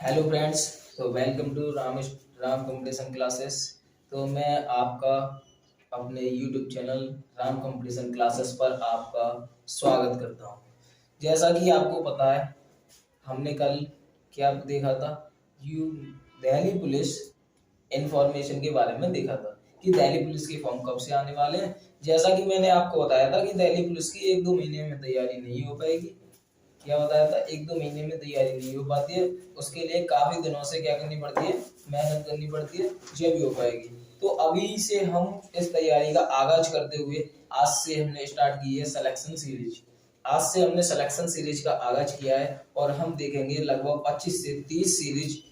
Hello friends. तो welcome to Ram competition classes. तो मैं आपका अपने YouTube channel Ram competition classes पर आपका स्वागत करता हूं। जैसा कि आपको पता है, हमने कल क्या देखा था, यू दिल्ली पुलिस इंफॉर्मेशन के बारे में देखा था कि दिल्ली पुलिस के फॉर्म कब से आने वाले हैं। जैसा कि मैंने आपको बताया था कि दिल्ली पुलिस की 1-2 महीने में तैयारी नहीं हो पाएगी। क्या बताया था, 1-2 महीने में तैयारी नहीं हो पाती है। उसके लिए काफी दिनों से क्या करनी पड़ती है, मेहनत करनी पड़ती है, जब हो पाएगी। तो अभी से हम इस तैयारी का आगाज करते हुए आज से हमने स्टार्ट की है सिलेक्शन सीरीज। आज से हमने सिलेक्शन सीरीज का आगाज किया है और हम देखेंगे लगभग 25 से 30 सीरीज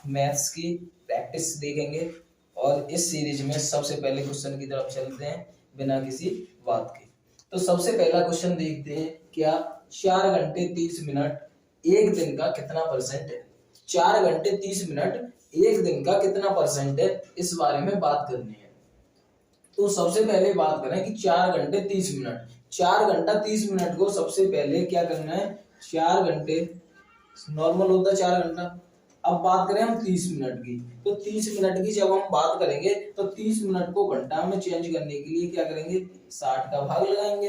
मैथ्स की प्रैक्टिस देखेंगे। और इस सीरीज में सबसे पहले क्वेश्चन की तरफ चलते हैं बिना किसी बात के। तो सबसे पहला क्वेश्चन देखते हैं, क्या 4 घंटे 30 मिनट एक दिन का कितना परसेंट है। 4 घंटे 30 मिनट एक दिन का कितना परसेंट है, इस बारे में बात करनी है। तो सबसे पहले बात करें कि 4 घंटे 30 मिनट, 4 घंटा 30 मिनट को सबसे पहले क्या करना है, 4 घंटे नॉर्मल होता है 4 घंटा। अब बात करें हम 30 मिनट की, तो 30 मिनट की जब हम बात करेंगे तो 30 मिनट को घंटा में चेंज करने के लिए क्या करेंगे, 60 का भाग लगाएंगे।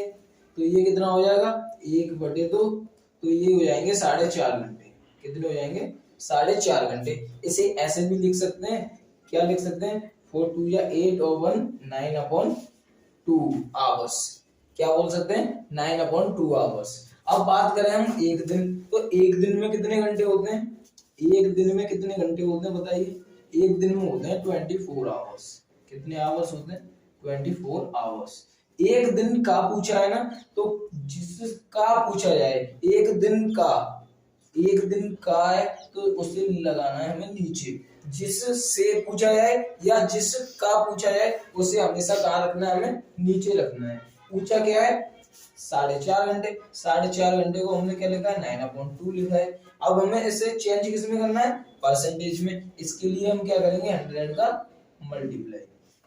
तो ये कितना हो जाएगा, 1/2। तो ये हो जाएंगे 4.5 घंटे। कितने हो जाएंगे, 4.5 घंटे। इसे ऐसे भी लिख सकते हैं, क्या लिख सकते हैं, 4 2 या 8 और 1 9/2 आवर्स। क्या बोल सकते हैं, 9/2 आवर्स। अब बात करें हम एक दिन, तो एक दिन में कितने घंटे होते हैं, एक दिन में कितने घंटे होते हैं बताइए। एक दिन में होते हैं 24 आवर्स। कितने आवर्स होते हैं, 24 आवर्स। एक दिन का पूछा है ना, तो जिसका पूछा जाए एक दिन का, एक दिन का है तो उसे लगाना है हमें नीचे। जिससे पूछा जाए या जिसका पूछा जाए उसे हमेशा कहाँ रखना है, हमें नीचे रखना है। पूछा क्या है, 4.5 घंटे। 4.5 घंटे को हमने क्या लिखा है, 9/2 लिखा है। अब हमें इसे चेंज किस में करना है, परसेंटेज में। इसके लिए हम क्या करेंगे, 100 का मल्टीप्लाई।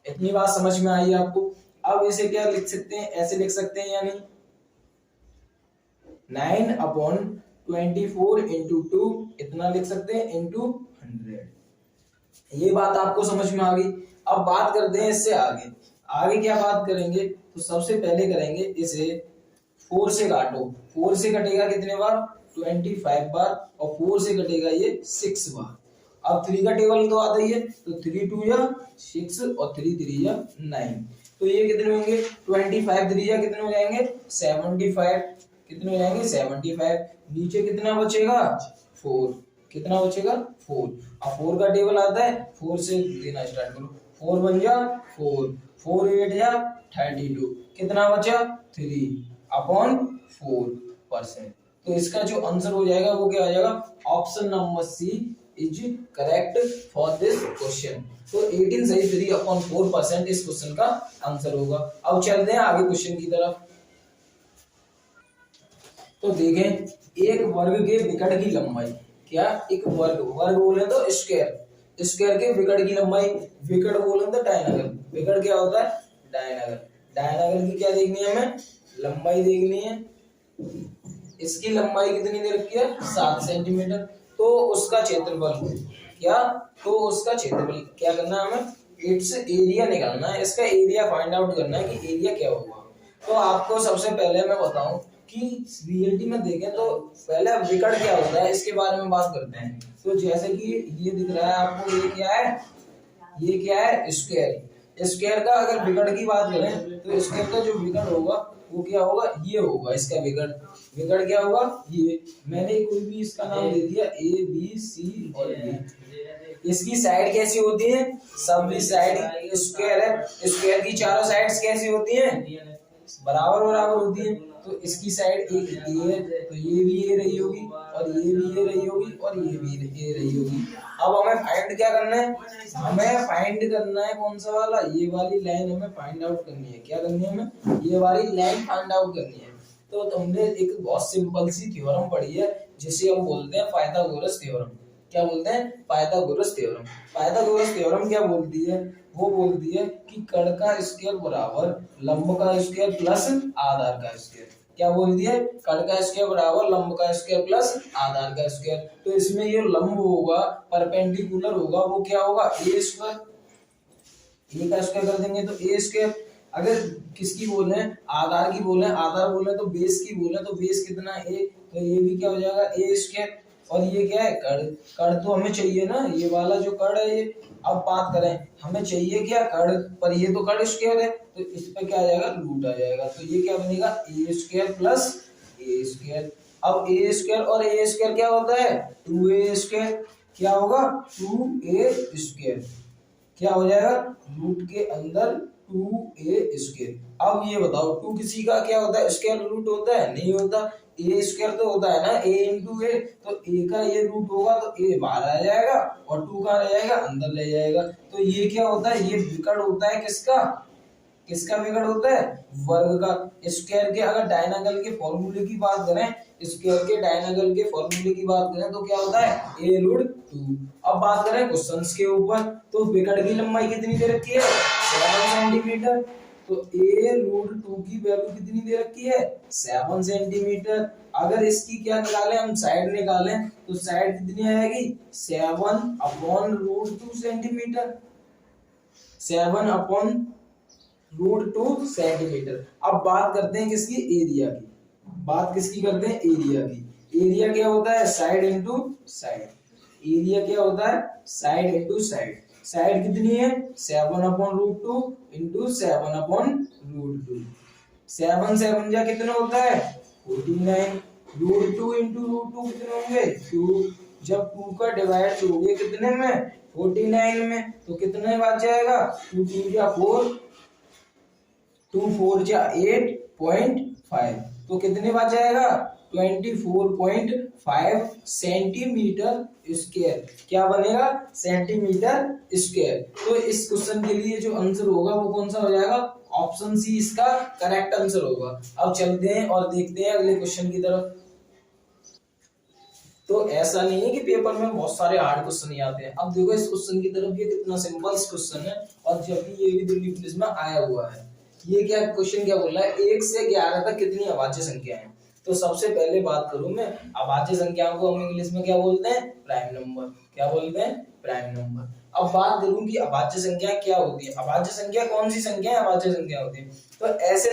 इतनी बात समझ में आई आपको। अब इसे क्या लिख सकते हैं, ऐसे लिख सकते हैं, यानी 9/24 इंटू 2 इतना लिख सकते हैं, इंटू 100। ये बात आपको समझ में आ गई। अब बात करते हैं इससे आगे। आगे क्या बात करेंगे, तो सबसे पहले करेंगे इसे 4 से काटो। 4 से कटेगा कितने बार, 25 बार। और 4 से कटेगा ये 6 बार। अब 3 का टेबल तो आता ही है, तो 3 2 या 6 और 3 3 या 9। तो ये कितने होंगे, 25 3 या कितने हो जाएंगे, 75। कितने हो जाएंगे, 75। नीचे कितना बचेगा, 4। कितना बचेगा, 4। अब 4 का टेबल आता है, 4 से देना स्टार्ट करो। 4 बन जा 4, 4 8 जा 32। कितना बचा, 3/4%। तो इसका जो आंसर हो जाएगा वो क्या आ जाएगा, option number C is correct for this question. तो 18 सही 3/4% इस क्वेश्चन का आंसर होगा। अब चलते हैं आगे क्वेश्चन की तरफ। तो देखें, एक वर्ग के विकर्ण की लंबाई, क्या एक वर्ग, वर्ग बोले तो स्क्वायर, स्क्वायर के विकर्ण की लंबाई, विकर्ण बोले तो डायनागल। विकर्ण क्या होता है, डायनागल। डायनागल की क्या देखनी है, हमें लंबाई देखनी है। इसकी लंबाई कितनी दे रखी है, 7 सेंटीमीटर। तो उसका क्षेत्रफल क्या, तो उसका क्षेत्रफल क्या करना है, हमें इट्स एरिया निकालना है। इसका एरिया फाइंड आउट करना है कि एरिया क्या होगा। तो आपको सबसे पहले मैं बताऊं कि रियलिटी में देखें तो पहले विकर्ण क्या होता है इसके बारे में बात करते हैं। तो जैसे कि ये दिख रहा है आपको, ये क्या है, ये क्या है, स्क्वायर। स्क्वायर का अगर विकर्ण की बात करें तो स्क्वायर का जो विकर्ण होगा वो क्या होगा, ये होगा इसका विकर्ण। विकर्ण क्या होगा, ये मैंने कोई भी इसका नाम दे दिया, ए बी सी और डी। इसकी साइड कैसी होती है, सब साइड स्क्वायर है। स्क्वायर की चारों साइड्स कैसी होती हैं, बराबर बराबर होती है। तो इसकी साइड एक ए है, तो ये भी ए रही होगी और ये भी ए रही होगी और ये भी ए रही होगी। अब हमें फाइंड क्या करना है, हमें फाइंड करना है कौन सा वाला, ये वाली लाइन हमें फाइंड आउट करनी है। क्या करनी है, हमें ये वाली लाइन फाइंड आउट करनी है। तो हमने एक बहुत सिंपल सी थ्योरम पढ़ी है जिसे हम बोलते हैं पाइथागोरस थ्योरम। क्या बोलते हैं, पाइथागोरस थ्योरम। पाइथागोरस थ्योरम क्या बोलती है, वो बोलती है कि कर्ण का स्क्वायर बराबर लंब का स्क्वायर प्लस आधार का स्क्वायर। क्या बोल दिया, कर्ण का स्क्वायर बराबर लंब का स्क्वायर प्लस आधार का स्क्वायर। तो इसमें ये लंब होगा परपेंडिकुलर होगा वो क्या होगा ए स्क्वायर, ए का स्क्वायर कर देंगे तो ए स्क्वायर। अगर किसकी बोले आधार की बोले, आधार बोले तो बेस की बोले तो बेस कितना ए, तो ये भी क्या हो जाएगा ए स्क्वायर। और ये क्या है कर्ण, कर्ण तो हमें चाहिए ना, ये वाला जो कर्ण है ये। अब बात करें हमें चाहिए क्या कर्ण पर, ये तो कर्ण स्क्वायर है तो इस पे क्या आ जाएगा रूट आ जाएगा। तो ये क्या बनेगा ए स्क्वायर प्लस ए स्क्वायर। अब ए स्क्वायर और ए स्क्वायर क्या होता है 2a स्क्वायर, क्या होगा 2a स्क्वायर, क्या हो जाएगा रूट के अंदर 2a स्क्वायर। अब ये बताओ 2 किसी का क्या होता है स्क्वायर रूट होता है, नहीं होता। ए स्क्वायर तो होता है ना a इंटू ए, तो a का ये रूट होगा तो a बाहर आ जाएगा और 2 कहाँ रह जाएगा अंदर ले जाएगा। तो ये क्या होता है ये विकर्ण होता है किसका, किसका विकर्ण होता है वर्ग का। स्क्वायर के अगर डायनागल के फॉर्मूले की बात करें, स्क्वायर के डायनागल के फॉर्मूले की बात करें तो क्या होता है a रूट 2। अब बात करें क्वेश्चंस के ऊपर, तो विकर्ण की लंबाई कितनी दे रखी है 7 सेंटीमीटर, तो a रूट 2 की वैल्यू कितनी दे रखी है 7 सेंटीमीटर। अगर इसकी क्या निकालें हम साइड निकालें तो साइड कितनी आएगी 7 upon root 2 centimetre, 7 upon root 2 centimetre. अब बात करते हैं किसकी एरिया की, बात किसकी करते हैं एरिया की। एरिया क्या होता है साइड इंटू साइड, एरिया क्या होता है साइड इंटू साइड। साइड कितनी है 7 upon root 2 into 7 upon root 2, 7 7 जा कितना होता है 49, रूट 2 इंटू रूट 2 कितने होंगे 2, जब 2 का डिवाइड होगे कितने में 49 में, तो कितने बच जाएगा 2 3 जा 4, 2 4 जा 8.5, तो कितने बच जाएगा 24.5 सेंटीमीटर स्क्वायर, क्या बनेगा सेंटीमीटर स्क्वायर। तो इस क्वेश्चन के लिए जो आंसर होगा वो कौन सा हो जाएगा ऑप्शन सी इसका करेक्ट आंसर होगा। अब चलते हैं और देखते हैं अगले क्वेश्चन की तरफ। तो ऐसा नहीं है कि पेपर में बहुत सारे हार्ड क्वेश्चन ही आते हैं। अब देखो इस क्वेश्चन की तरफ, ये कितना सिंपल क्वेश्चन है और जबकि ये भी दिल्ली पुलिस में आया हुआ है। ये क्या क्वेश्चन क्या बोल रहा है 1 से 11 तक कितनी अभाज्य संख्या है। तो सबसे पहले बात करूं मैं, अभाज्य संख्याओं को हम इंग्लिश में क्या बोलते हैं प्राइम नंबर, क्या बोलते हैं प्राइम नंबर। अब बात करूं कि अभाज्य संख्या क्या होती है, अभाज्य संख्या कौन सी संख्या है अभाज्य संख्या होती है। तो ऐसे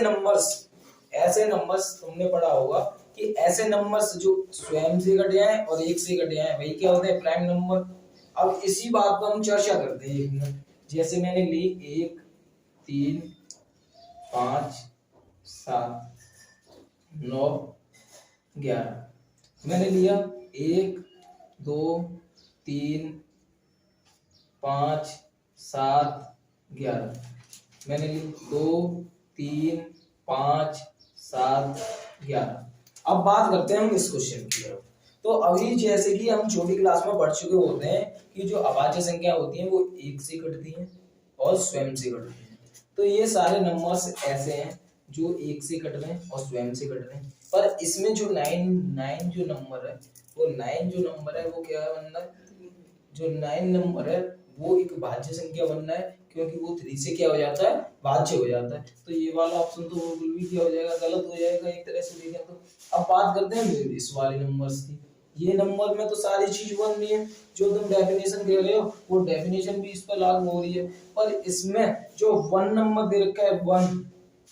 नंबर्स तुमने पढ़ा होगा कि ऐसे नंबर्स जो स्वयं से घट जाए और 1 से घट जाए वही क्या होते हैं प्राइम नंबर। अब इसी बात को हम चर्चा करते हैं 1 मिनट। जैसे मैंने ली 1 3 5 7 9 11, मैंने लिया 1 2 3 5 7 11, मैंने ली 2 3 5 7 11। अब बात करते हैं हम इस क्वेश्चन की तरफ। तो अभी जैसे कि हम छोटी क्लास में पढ़ चुके होते हैं कि जो अभाज्य संख्या होती है वो 1 से घटती है और स्वयं से घटती है। तो ये सारे नंबर्स ऐसे हैं जो 1 से घट रहे हैं और स्वयं से घट रहे हैं। पर इसमें जो 9 जो नंबर है वो 9 जो नंबर है वो क्या बनना है, जो 9 नंबर है वो एक भाज्य संख्या बनना है, क्योंकि वो 3 से क्या हो जाता है भाज्य हो जाता है। तो ये वाला ऑप्शन तो बिल्कुल भी क्या हो जाएगा गलत हो जाएगा एक तरह से देखें तो। अब बात करते हैं इस वाले नंबर्स की। ये नंबर में तो सारी चीज बन रही है, जो तुम डेफिनेशन दे रहे हो वो डेफिनेशन भी इस पर लागू हो रही है। पर इसमें जो 1 नंबर दे रखा है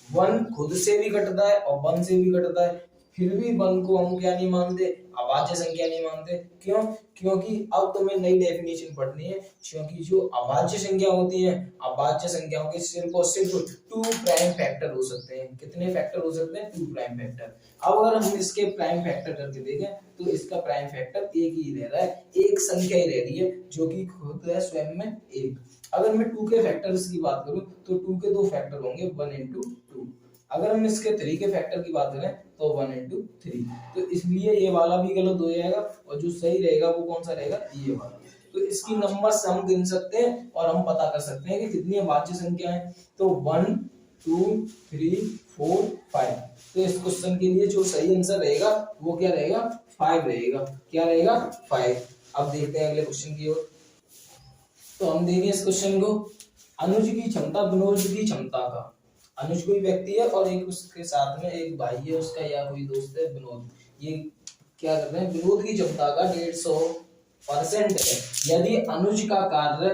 1 खुद से भी घटता है और 1 से भी घटता है, फिर भी 1 को हम क्या नहीं मानते अभाज्य संख्या नहीं मानते। क्यों, क्योंकि अब तुम्हें नई डेफिनेशन पढ़नी है। क्योंकि जो अभाज्य संख्या होती है अभाज्य संख्याओं के सिर्फ और सिर्फ 2 प्राइम फैक्टर हो सकते हैं। कितने फैक्टर हो सकते हैं 2 प्राइम फैक्टर। अब अगर हम इसके प्राइम फैक्टर करके देखें तो इसका प्राइम फैक्टर 1 ही रह रहा है, एक संख्या ही रह रही है जो कि खुद है स्वयं में 1। अगर मैं 2 के फैक्टर्स की बात करूं तो 2 के 2 फैक्टर होंगे 1 into 2। अगर हम इसके 3 के फैक्टर की बात करें तो 1 into 3। तो इसलिए ये वाला भी गलत हो जाएगा और जो सही रहेगा वो कौन सा रहेगा ये वाला। तो इसकी नंबर्स हम गिन सकते हैं और हम पता कर सकते हैं कि कितनी अभाज्य संख्या है। तो 1 2 3 4 5। तो इस क्वेश्चन के लिए जो सही आंसर रहेगा वो क्या रहेगा 5 रहेगा। क्या रहेगा 5। अब देखते हैं अगले क्वेश्चन की ओर। तो हम देखें इस क्वेश्चन को, अनुज की क्षमता विनोद की क्षमता का अनुज कोई व्यक्ति है और एक उसके साथ में एक भाई है उसका या कोई दोस्त है विनोद। ये क्या कर रहे हैं, विनोद की क्षमता का 150% है। यदि अनुज का कार्य,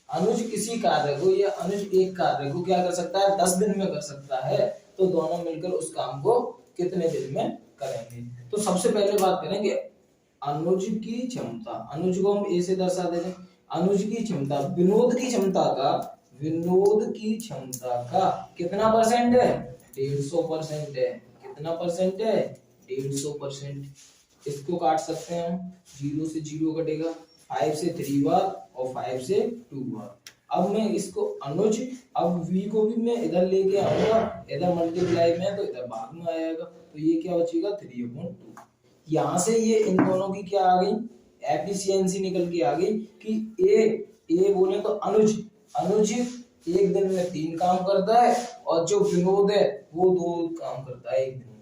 अनुज किसी कार्य को या अनुज एक कार्य को क्या कर सकता है, 10 दिन में कर सकता है, तो दोनों मिलकर उस काम को कितने दिन में करेंगे। तो सबसे पहले बात करें कि अनुज की क्षमता, अनुज को हम ए से दर्शा देते हैं, अनुज की क्षमता विनोद की क्षमता का, विनोद की क्षमता का कितना परसेंट है, 150% है। कितना परसेंट है, 150%। इसको काट सकते हैं हम, 0 से 0 कटेगा, 5 से 3 बार और 5 से 2 बार। अब मैं इसको अनुज, अब v को भी मैं इधर लेके आऊंगा, इधर मल्टीप्लाई में तो इधर भाग में आएगा, तो ये क्या बचेगा 3/2। यहाँ से ये इन दोनों की क्या आ गई, एफिशिएंसी निकल के आ गई कि ए बोले तो अनुज, अनुज एक दिन में 3 काम करता है और जो विनोद है वो 2 काम करता है एक दिन में।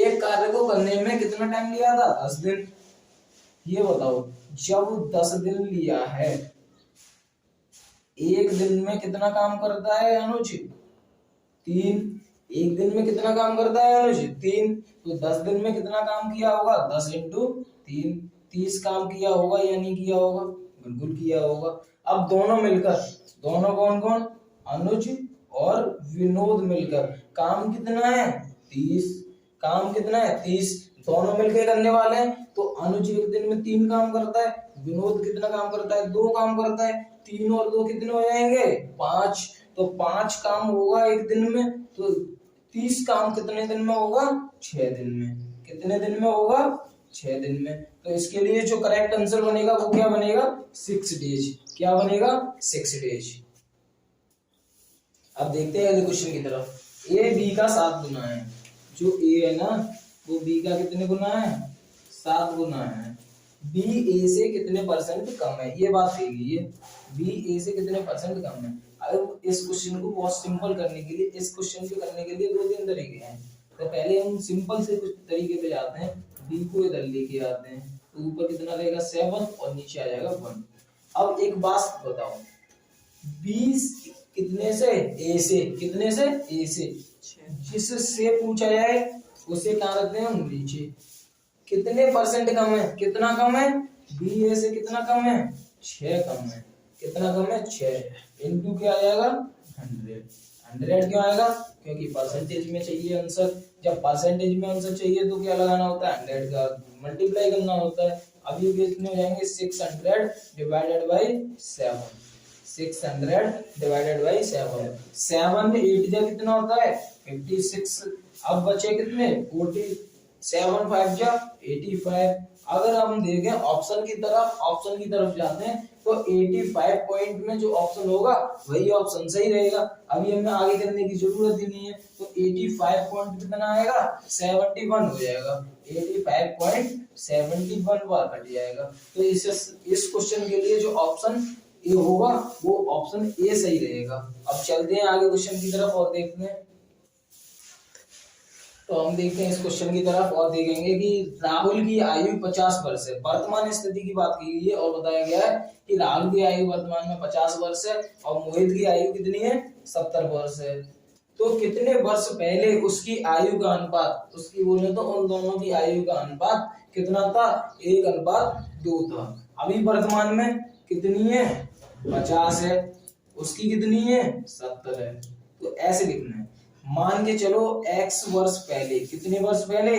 एक कार्य को करने में कितना टाइम लिया था, 10 दिन। ये बताओ जब 10 दिन लिया है, एक दिन में कितना काम करता है अनुज, 3। एक दिन में कितना काम करता है अनुज, 3। तो 10 दिन में कितना काम किया होगा, 10 × 3, 30 काम किया होगा या नहीं किया होगा, बिल्कुल किया होगा। अब दोनों मिलकर, दोनों कौन कौन, अनुज और विनोद मिलकर काम कितना है, 30। काम कितना है, 30। दोनों मिलकर करने वाले हैं, तो अनुज एक दिन में 3 काम करता है, विनोद कितना काम करता है, 2 काम करता है। 3 और 2 कितने हो जाएंगे, 5। तो 5 काम होगा एक दिन में, तो 30 काम कितने दिन में होगा, 6 दिन में। कितने दिन में होगा, 6 दिन में। तो इसके लिए जो करेक्ट आंसर बनेगा वो क्या बनेगा, 6 डेज। क्या बनेगा, 6 डेज। अब देखते हैं अगले क्वेश्चन की तरफ। ए बी का 7 गुना है, जो ए है ना वो बी का कितने गुना है, 7 गुना है। बी ए से कितने परसेंट कम है, ये बात कही गई है, बी ए से कितने परसेंट कम है। अब इस क्वेश्चन को बहुत सिंपल करने के लिए, इस क्वेश्चन को करने के लिए 2-3 तरीके हैं। तो पहले हम सिंपल से कुछ तरीके पे जाते हैं, बी को इधर लेके आते हैं, तो ऊपर कितना रहेगा 7 और नीचे आ जाएगा 1। अब एक बात बताओ, 20 कितने से, ए से, कितने से, ए से, जिससे पूछा जाए उसे कहाँ रखते हैं हम, नीचे। कितने परसेंट कम है, कितना कम है, बी ए से कितना कम है, 6 कम है। कितना कम है, 6 इनटू क्या आ जाएगा 100। 100 क्यों आएगा, क्योंकि परसेंटेज में चाहिए आंसर। जब परसेंटेज में आंसर चाहिए तो क्या लगाना होता है, 100 का मल्टीप्लाई करना होता है। अब ये कितने हो जाएंगे, 600 डिवाइडेड बाई 7। 600 divided by 7। 7 8 जा कितना होता है, 56। अब बचे कितने, 40। 7 5 जा 85। अगर हम देखें ऑप्शन की तरफ जाते हैं तो 85 पॉइंट में जो ऑप्शन होगा वही ऑप्शन सही रहेगा। अभी हमें आगे करने की जरूरत ही नहीं है, तो 85 पॉइंट कितना आएगा, 71 हो जाएगा। 85.71 बार कट जाएगा। तो इस क्वेश्चन के लिए जो ऑप्शन ए होगा वो ऑप्शन ए सही रहेगा। अब चलते हैं आगे क्वेश्चन की तरफ और देखते हैं। तो हम देखते हैं इस क्वेश्चन की तरफ और देखेंगे कि राहुल की आयु 50 वर्ष है। वर्तमान स्थिति की बात की गई है और बताया गया है कि राहुल की आयु वर्तमान में 50 वर्ष है और मोहित की आयु कितनी है, 70 वर्ष है। तो कितने वर्ष पहले उसकी आयु का अनुपात, उसकी बोले तो उन दोनों की आयु का अनुपात कितना था, 1:2 था। अभी वर्तमान में कितनी है, 50 है, उसकी कितनी है, 70 है। तो ऐसे लिखना है, मान के चलो x वर्ष पहले, कितने वर्ष पहले,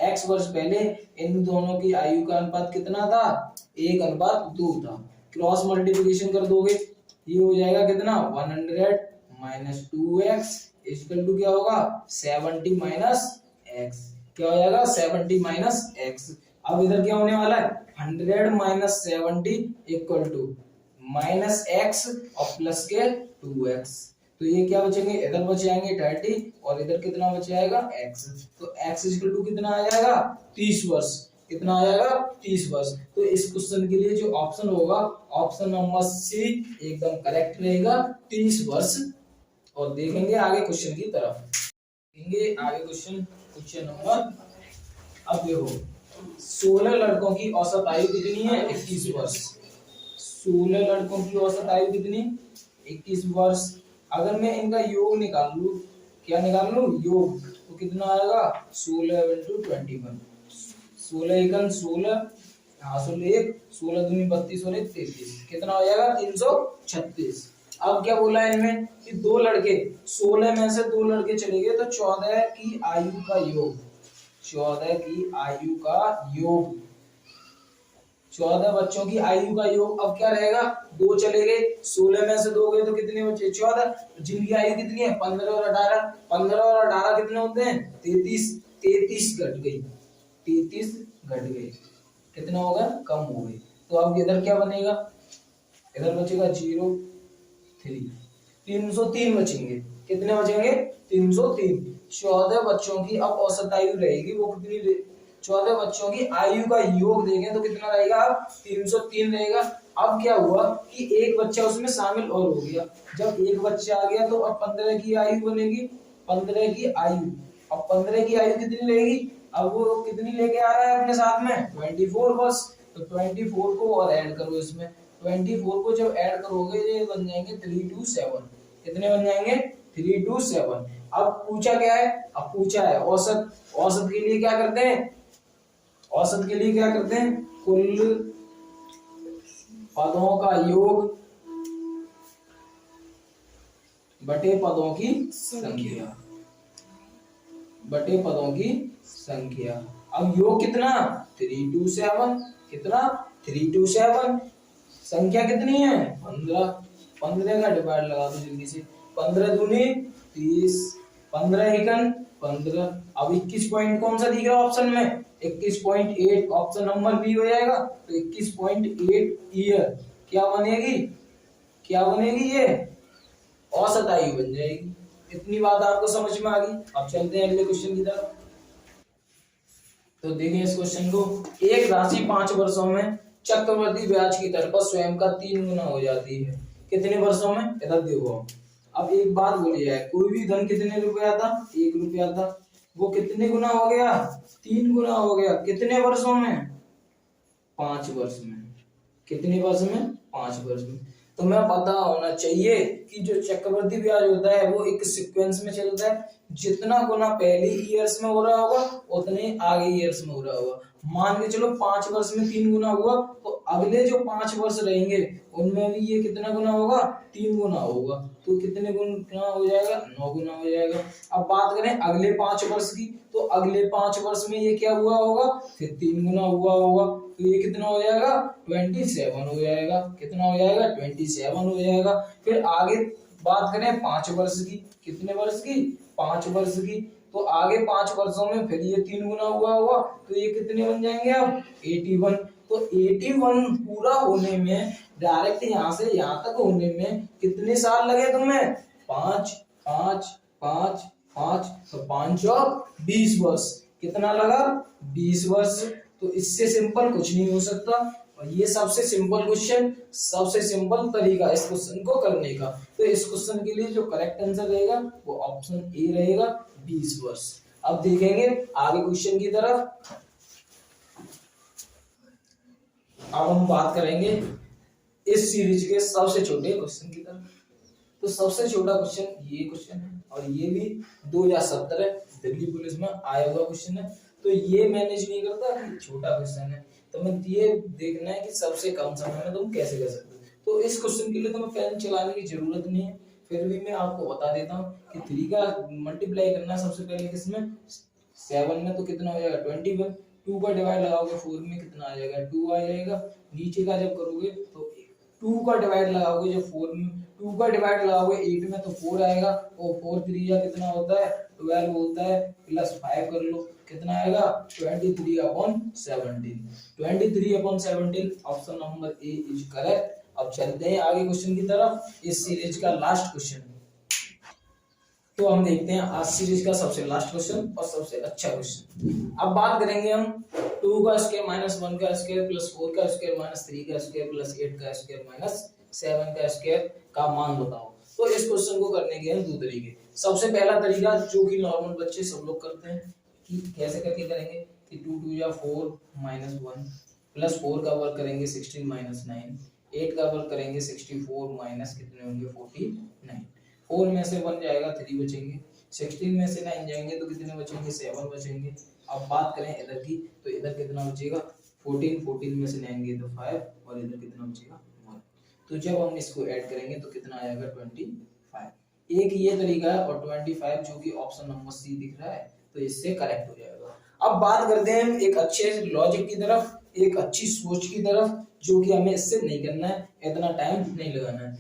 x वर्ष पहले इन दोनों की आयु का अनुपात कितना था, 1:2 था। क्रॉस मल्टीप्लिकेशन कर दोगे, ये हो जाएगा कितना, 100 - 2x इक्वल टू क्या होगा, 70 - x। क्या हो जाएगा, 70 - x। अब इधर क्या होने वाला है, 100 - 70 इक्वल टू -x और प्लस के 2x। तो ये क्या बचेंगे, इधर बच जाएंगे 30 और इधर कितना बच जाएगा, x। तो x इक्वल टू कितना आ जाएगा, 30 वर्ष। कितना आ जाएगा, 30 वर्ष। तो इस क्वेश्चन के लिए जो ऑप्शन होगा, ऑप्शन नंबर सी एकदम करेक्ट रहेगा, 30 वर्ष। और देखेंगे आगे क्वेश्चन की तरफ, देखेंगे आगे क्वेश्चन नंबर। अब देखो 16 लड़कों की औसत आयु कितनी है, 21 वर्ष। 16 लड़कों की औसत आयु कितनी, 21 वर्ष। अगर मैं इनका योग निकाल लूं क्या निकाल लूं, योग, तो कितना आएगा 16 इंटू 21, 16 एकन 16, हाँ 16 एक, 16 दूनी 32 और 1 33, कितना हो जाएगा 336। अब क्या बोला है इनमें कि दो लड़के, 16 में से दो लड़के चले गए तो 14 की आयु का योग, 14 की आयु का योग, 14 बच्चों की आयु का योग। अब क्या रहेगा, दो चले गए, 16 में से दो गए तो कितने बचे 14, जिनकी आयु कितनी है 15 और 18, 15 और 18 कितने होते हैं 33, 33 घट गई, 33 घट गई, कितना होगा कम हो गई। तो अब इधर क्या बनेगा, इधर बचेगा 0 3, 303 बचेंगे, कितने बचेंगे 303। 14 बच्चों की अब औसत आयु रहेगी, वो कितनी, 14 बच्चों की आयु का योग देंगे तो कितना रहेगा, अब 303 रहेगा। अब क्या हुआ कि एक बच्चा उसमें शामिल और हो गया, जब एक बच्चा आ गया तो अब 15 की आयु बनेगी, 15 की आयु, अब 15 की आयु कितनी रहेगी, अब वो कितनी लेके आ रहा है अपने साथ में 24 बस, तो 24 को और ऐड करो इसमें, 24 को जब ऐड करोगे ये बन जाएंगे 327, कितने बन जाएंगे 327। अब पूछा क्या है, अब पूछा है औसत, औसत के लिए क्या करते हैं, औसत के लिए क्या करते हैं, कुल पदों का योग बटे पदों की संख्या, बटे पदों की संख्या। अब योग कितना 327, कितना 327, संख्या कितनी है 15, 15 का डिवाइड लगा दो जल्दी से, 15 दूनी 30, 15 एकन 15, अब 21 पॉइंट कौन सा दिख रहा है ऑप्शन में 21.8, ऑप्शन नंबर बी हो जाएगा, तो 21.8 ईयर क्या बनेगी, क्या बनेगी ये औसत आयु बन जाएगी। इतनी बात आपको समझ में आ गई। अब चलते हैं अगले क्वेश्चन की तरफ। तो देखें इस क्वेश्चन को, एक राशि 5 वर्षों में चक्रवृद्धि ब्याज की दर पर स्वयं का 3 गुना हो जाती है, कितने वर्षों में, इधर देखो। अब एक बात बोली जाए, कोई भी धन कितने रुपया था 1 रुपया था, वो कितने गुना हो गया 3 गुना हो गया, कितने वर्षों में 5 वर्ष में, कितने वर्ष में 5 वर्ष में। तो मैं पता होना चाहिए कि जो चक्रवृद्धि ब्याज होता है वो एक सीक्वेंस में चलता है, जितना गुना पहले ईयर्स में हो रहा होगा उतने आगे ईयर्स में हो रहा होगा। मान के चलो 5 वर्ष में 3 गुना हुआ, तो अगले जो 5 वर्ष रहेंगे उनमें भी ये कितना गुना होगा 3 गुना होगा, तो कितने गुना हो जाएगा 9 गुना हो जाएगा। अब बात करें अगले 5 वर्ष की, तो अगले 5 वर्ष में ये क्या हुआ होगा फिर 3 गुना हुआ होगा, तो ये कितना हो जाएगा 27 हो जाएगा, कितना हो जाएगा 27 हो जाएगा। फिर आगे बात करें 5 वर्ष की, कितने वर्ष की 5 वर्ष की, तो आगे 5 वर्षों में फिर ये 3 गुना हुआ होगा, तो ये कितने बन जाएंगे अब 81। तो 81 पूरा होने में, डायरेक्ट यहाँ से यहाँ तक होने में कितने साल लगे तुम्हें 5 5 5 5, तो 5 और 20 वर्ष, कितना लगा 20 वर्ष। तो इससे सिंपल कुछ नहीं हो सकता, और ये सबसे सिंपल क्वेश्चन, सबसे सिंपल तरीका इस क्वेश्चन को करने का। तो इस क्वेश्चन के लिए जो करेक्ट आंसर रहेगा वो ऑप्शन ए रहेगा 20 वर्ष। अब देखेंगे आगे क्वेश्चन की तरफ। अब हम बात करेंगे इस सीरीज के सबसे छोटे क्वेश्चन की तरफ। तो सबसे छोटा क्वेश्चन ये क्वेश्चन है, और ये भी 2017 दिल्ली पुलिस में आया हुआ क्वेश्चन है। तो ये मैनेज नहीं करता कि छोटा क्वेश्चन है, तो मैं ये देखना है कि सबसे कम समय में तुम कैसे कर सकते हो। तो इस क्वेश्चन के लिए तुम्हें पेन चलाने की जरूरत नहीं है, फिर भी मैं आपको बता देता हूँ कि 3 का मल्टीप्लाई करना है सबसे पहले किसमें 7 में, तो कितना हो जाएगा 21, 2 का डिवाइड लगाओगे 4 में कितना आ जाएगा 2 आ जाएगा, नीचे का जब करोगे तो 2 का डिवाइड लगाओगे जब 4 में, 2 का डिवाइड लगाओगे 8 में तो 4 आएगा, और 4 3 या कितना होता है 12 होता है, प्लस 5 कर लो कितना आएगा 23/17, 23/17, option number A is correct. अब चलते हैं आगे क्वेश्चन की तरफ, इस सीरीज का लास्ट क्वेश्चन। तो हम देखते हैं आज सीरीज का सबसे लास्ट क्वेश्चन और सबसे अच्छा क्वेश्चन। अब बात करेंगे हम 2 का स्क्वायर माइनस 1 का स्क्वायर प्लस 4 का स्क्वायर माइनस 3 का स्क्वायर प्लस 8 का स्क्वायर माइनस 7 का स्क्वायर का मान बताओ। तो इस क्वेश्चन को करने के हैं 2 तरीके। सबसे पहला तरीका जो कि नॉर्मल बच्चे सब लोग करते हैं कि कैसे करके करेंगे कि 2 2 या 4 माइनस 1 प्लस 4 का वर्क करेंगे 16 माइनस 9, 8 का वर्क करेंगे 64 माइनस कितने होंगे 49, 4 में से 1 जाएगा 3 बचेंगे, 16 में से 9 जाएंगे तो कितने बचेंगे, 7 बचेंगे। अब बात करें इधर की, तो इधर कितना बचेगा, 14 में से 9 गए तो 5, और इधर कितना बचेगा 1। तो जब हम इसको ऐड करेंगे तो कितना आएगा 25। एक ये तरीका है, और 25 जो कि ऑप्शन नंबर सी दिख रहा है, तो इससे करेक्ट हो जाएगा। अब बात करते हैं एक अच्छे लॉजिक की तरफ, एक अच्छी सोच की तरफ, जो कि हमें इससे नहीं करना है, इतना टाइम नहीं लगाना है।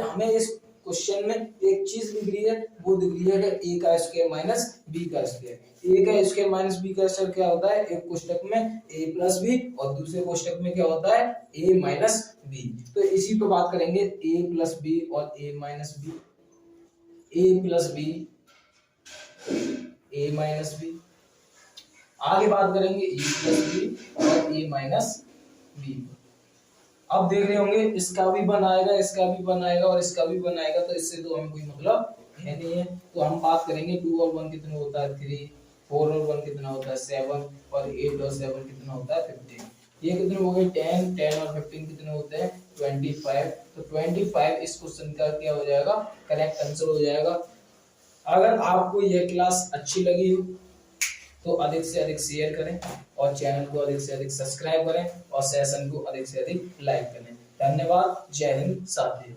हमें इस क्वेश्चन में एक चीज दिख रही है, वो दिख रही है कि a का स्क्वायर माइनस b का स्क्वायर। a का स्क्वायर माइनस b का स्क्वायर क्या होता है, एक कोष्टक में a प्लस बी और दूसरे कोष्टक में क्या होता है a माइनस बी। तो इसी पे बात करेंगे, a प्लस बी और a minus b, a plus b a minus b. आगे बात करेंगे a प्लस बी और a माइनस बी। अब देख रहे होंगे इसका भी बनाएगा, इसका भी बनाएगा और इसका भी बनाएगा, तो इससे तो हमें कोई मतलब है नहीं है। तो हम बात करेंगे 2 और 1 कितना होता है 3, 4 और 1 कितना होता है 7, और 8 और 7 कितना होता है 15। ये कितने हो गए 10, 10 और 15 कितने होते हैं 25। तो 25 इस क्वेश्चन का क्या हो जाएगा, करेक्ट आंसर हो जाएगा। अगर आपको यह क्लास अच्छी लगी हो तो अधिक से अधिक शेयर करें, और चैनल को अधिक से अधिक सब्सक्राइब करें, और सेशन को अधिक से अधिक लाइक करें। धन्यवाद। जय हिंद साथियों।